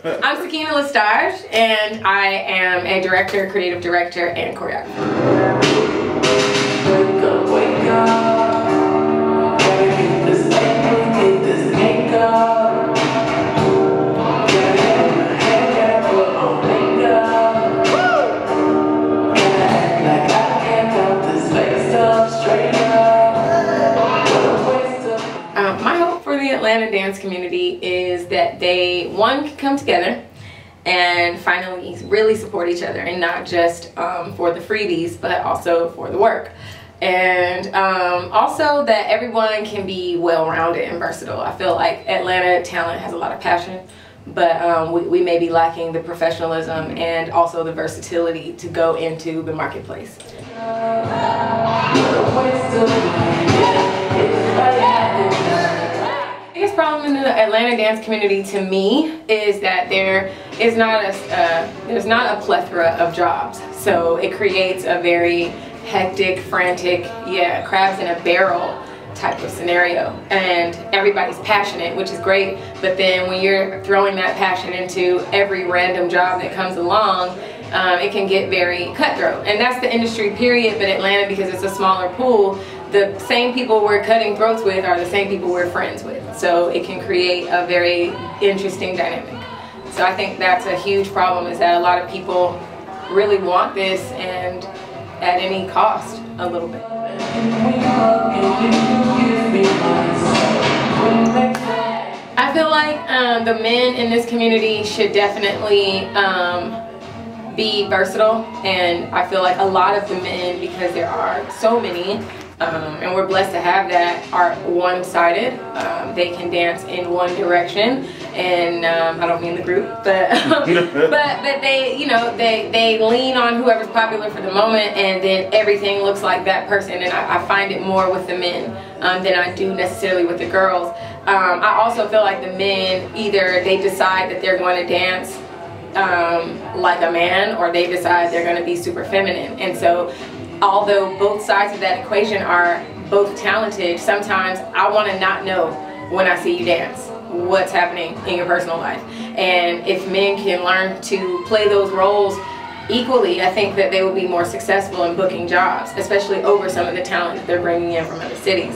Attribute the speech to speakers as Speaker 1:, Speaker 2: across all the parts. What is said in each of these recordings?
Speaker 1: I'm Sakinah LeStage, and I am a director, creative director, and choreographer. Wake up, gotta get this makeup, get this makeup. Gotta have my hair, put on makeup. Gotta act like I can't cut this face up straight up. My hope for the Atlanta dance community is that they, one, can come together and finally really support each other, and not just for the freebies, but also for the work. And also that everyone can be well-rounded and versatile. I feel like Atlanta talent has a lot of passion, but we may be lacking the professionalism and also the versatility to go into the marketplace. The biggest problem in the Atlanta dance community to me is that there's not a plethora of jobs. So it creates a very hectic, frantic, crabs in a barrel type of scenario, and everybody's passionate, which is great, but then when you're throwing that passion into every random job that comes along, it can get very cutthroat. And that's the industry period, but Atlanta, because it's a smaller pool, the same people we're cutting throats with are the same people we're friends with. So it can create a very interesting dynamic. So I think that's a huge problem, is that a lot of people really want this, and at any cost, a little bit. I feel like the men in this community should definitely be versatile, and I feel like a lot of the men, because there are so many, and we're blessed to have that, are one-sided. They can dance in one direction, and I don't mean the group, but but they, you know, they lean on whoever's popular for the moment, and then everything looks like that person. And I find it more with the men than I do necessarily with the girls. I also feel like the men, either they decide that they're going to dance like a man, or they decide they're going to be super feminine. And so although both sides of that equation are both talented, sometimes I want to not know when I see you dance what's happening in your personal life. And if men can learn to play those roles equally, I think that they will be more successful in booking jobs, especially over some of the talent that they're bringing in from other cities.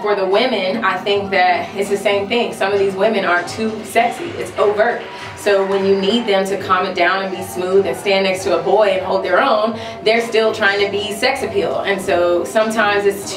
Speaker 1: For the women, I think that it's the same thing. Some of these women are too sexy. It's overt. So when you need them to calm it down and be smooth and stand next to a boy and hold their own, they're still trying to be sex appeal. And so sometimes it's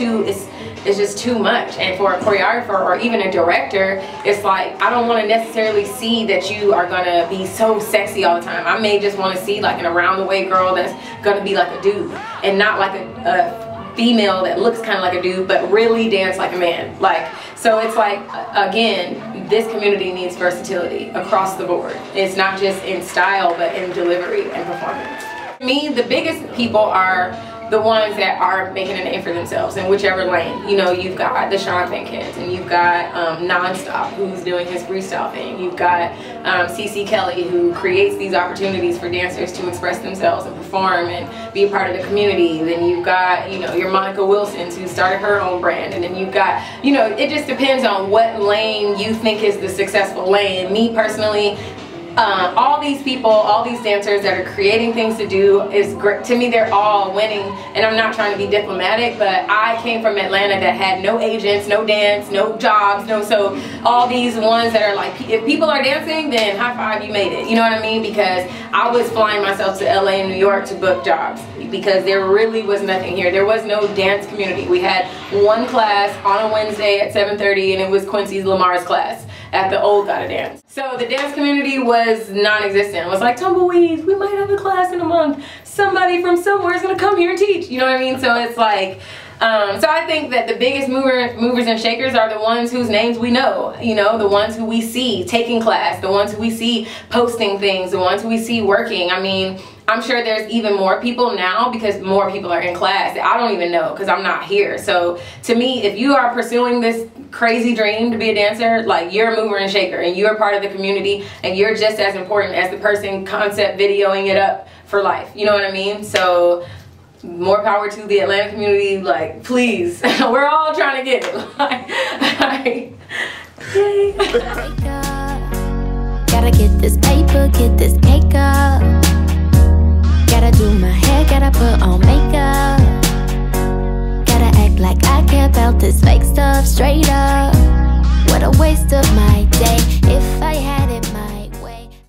Speaker 1: just too much. And for a choreographer or even a director, it's like, I don't want to necessarily see that you are going to be so sexy all the time. I may just want to see like an around the way girl that's going to be like a dude, and not like a female that looks kind of like a dude but really dance like a man. Like, so it's like, again, this community needs versatility across the board. It's not just in style, but in delivery and performance. For me, the biggest people are the ones that are making a name for themselves in whichever lane. You know, you've got the Sean Pankins, and you've got Nonstop, who's doing his freestyle thing. You've got CC Kelly, who creates these opportunities for dancers to express themselves and perform and be a part of the community. Then you've got, you know, your Monica Wilsons, who started her own brand. And then you've got, you know, it just depends on what lane you think is the successful lane. Me personally, all these people, all these dancers that are creating things to do is great. To me, they're all winning, and I'm not trying to be diplomatic, but I came from Atlanta that had no agents, no dance, no jobs, so all these ones that are like, if people are dancing, then high five, you made it. You know what I mean? Because I was flying myself to LA and New York to book jobs, because there really was nothing here. There was no dance community. We had one class on a Wednesday at 7:30, and it was Quincy Lamar's class at the old Gotta Dance. So the dance community was non-existent. It was like, tumbleweeds, we might have a class in a month. Somebody from somewhere is gonna come here and teach. You know what I mean? So it's like, so I think that the biggest movers and shakers are the ones whose names we know. You know, the ones who we see taking class, the ones who we see posting things, the ones who we see working. I mean, I'm sure there's even more people now because more people are in class that I don't even know because I'm not here. So to me, if you are pursuing this crazy dream to be a dancer, like, you're a mover and shaker and you're part of the community, and you're just as important as the person concept videoing it up for life. You know what I mean? So more power to the Atlanta community. Like, please, we're all trying to get it. Like, yay.
Speaker 2: Gotta get this paper, get this cake up. Gotta do my hair, gotta put on makeup. Gotta act like I care about this fake stuff straight up.